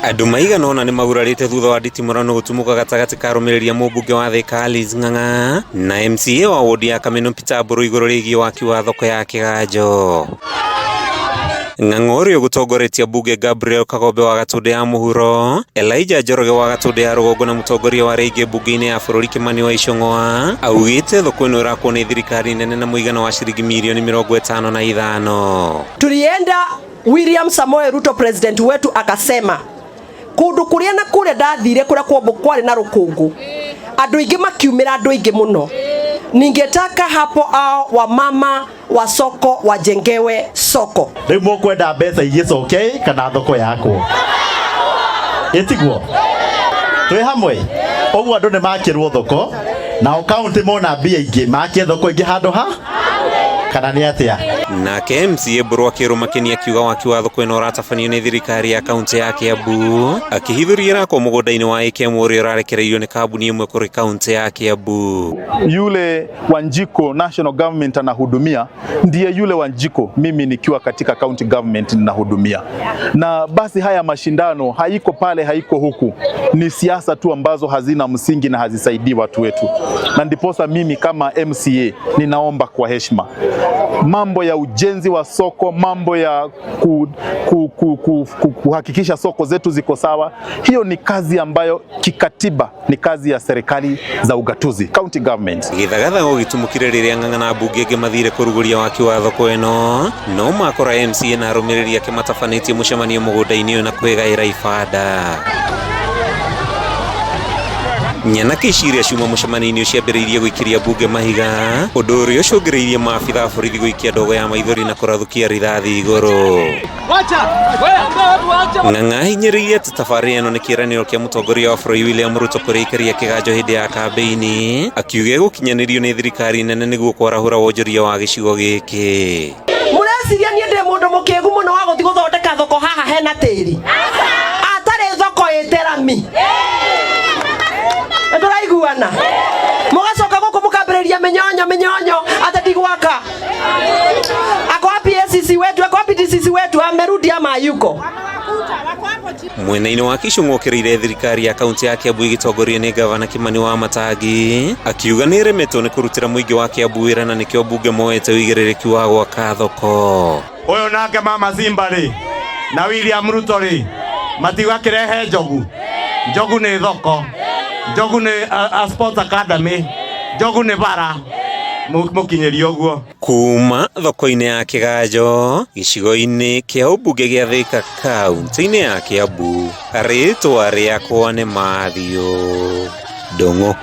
Andũ maigana ũna nĩ magurarĩte thutha wa nditimũrano gũtumuka gatagatĩ ka arũmĩrĩri a mũmbunge wa Thika Alice Ng'ang'a na MCA wa wodi ya Kameno Peter Mburu igũrũ rĩgiĩ waki wa thoko ya Kĩganjo. Ng'ang'a ũrĩa gũtongoretia mbunge Gabriel Kagombe wa Gatũndũ ya mũhuro, Elijah Njoroge wa Gatũndũ ya rũgongo na mũtongoria wa rĩngĩ mbunge-inĩ ya bũrũri Kimani wa Icũng'wa augĩte thoko ĩno ĩrakwo nĩ thirikari nene na mũigana wa ciringi mirioni 55. Tulienda William Samoei Ruto president wetu akasema kundu kuria na kuria ndathire kuria kwombo kwari na rukungu andu ingi makiumira andu ingi muno. Ningetaka hapo wa mama wa soko wajengewe soko. Riu mukwenda mbeca igicoke kana thoko yakwo itiguo twi hamwe oguo andu ni makirwo thoko na county mona mbia ingi makie thoko ingi handu ha kana ni atia. Nake MCA Mburu akĩrũmakĩnia akiuga waki wa thoko ĩno ũratabanio nĩ thirikari ya kaunti ya Kiambu, akĩhithũria rako mũgũnda-inĩ wa AKM ũrĩa ũrarekereirio nĩ kambuni ĩmwe kũrĩ kaunti ya Kiambu. Yule Wanjiko national government anahudumia ndiye yule Wanjiko mimi nikiwa katika county government ninahudumia. Na basi haya mashindano haiko pale haiko huku, ni siasa tu ambazo hazina msingi na hazisaidii watu wetu. Na ndiposa mimi kama MCA ninaomba kwa heshima, mambo ya ujenzi wa soko, mambo ya kuhakikisha soko zetu ziko sawa, hiyo ni kazi ambayo kikatiba ni kazi ya serikali za ugatuzi, county government. Githagatha gũgĩtumũkire rĩrĩa Ng'ang'a na mbunge ĩngĩ mathire kũrugũria waki wa thoko ĩno, no makora MCA na arũmĩrĩri ake matabanĩtie mũcemanio mũgũnda-inĩ ũyũ na kwĩgaĩra ibanda. Nyanake iciria ciuma mũcemanio-inĩ ũcio ciambĩrĩirie gũikĩria mbunge mahiga, ũndũ ũrĩa ũcũngĩrĩirie maabitha a borithi gũikia ndogo ya maithori na kũrathũkia rithathi igũrũ. Ng'ang'a ahinyĩrĩirie atĩ tabarĩra ĩno nĩ kĩĩranĩro kĩa mũtongoria wa bũrũri William Ruto kũrĩ aikari a Kĩganjo hĩndĩ ya kambĩini, akiuga gũkinyanĩrio nĩ thirikari nene nĩguo kwarahũra wonjoria wa gĩcigo gĩkĩ. Mũreciria niĩ ndĩ mũndũ mũkĩĩgu mũno wa gũthiĩ gũthondeka thoko haha hena tĩri, atarĩ thoko ĩterami. Ndũraiguana mũgacoka gũkũ mũkambĩrĩria mĩnyonyo atatigwaka. Ako wapi ACC wetu, ako wapi DCC wetu, amerudi ama hayuko? Mwena-inĩ wa Icũng'wa ũkĩrĩire thirikari ya kaunti ya Kiambu ĩgĩtongorio nĩ gavana Kimani wa Matangi, akiuga nĩ ĩremetwo nĩ kũrutĩra mũingĩ wa Kiambu wĩra na nĩkĩo mbunge moete wĩigĩrĩrĩki wa gwaka thoko. Ũyũ nake mama Simba rĩ na William Ruto rĩ matigakĩrehe njogu nĩ thoko, njogu nĩ Sports Academy, njogu nĩ bara mũkinyĩrio ũguo. Kuma thoko-inĩ ya Kĩganjo gĩcigo-inĩ kĩa ũmbunge gĩa Thika kaunti-inĩ ya Kiambu, rĩĩtwa rĩakwa nĩ Mathew Ndung'u.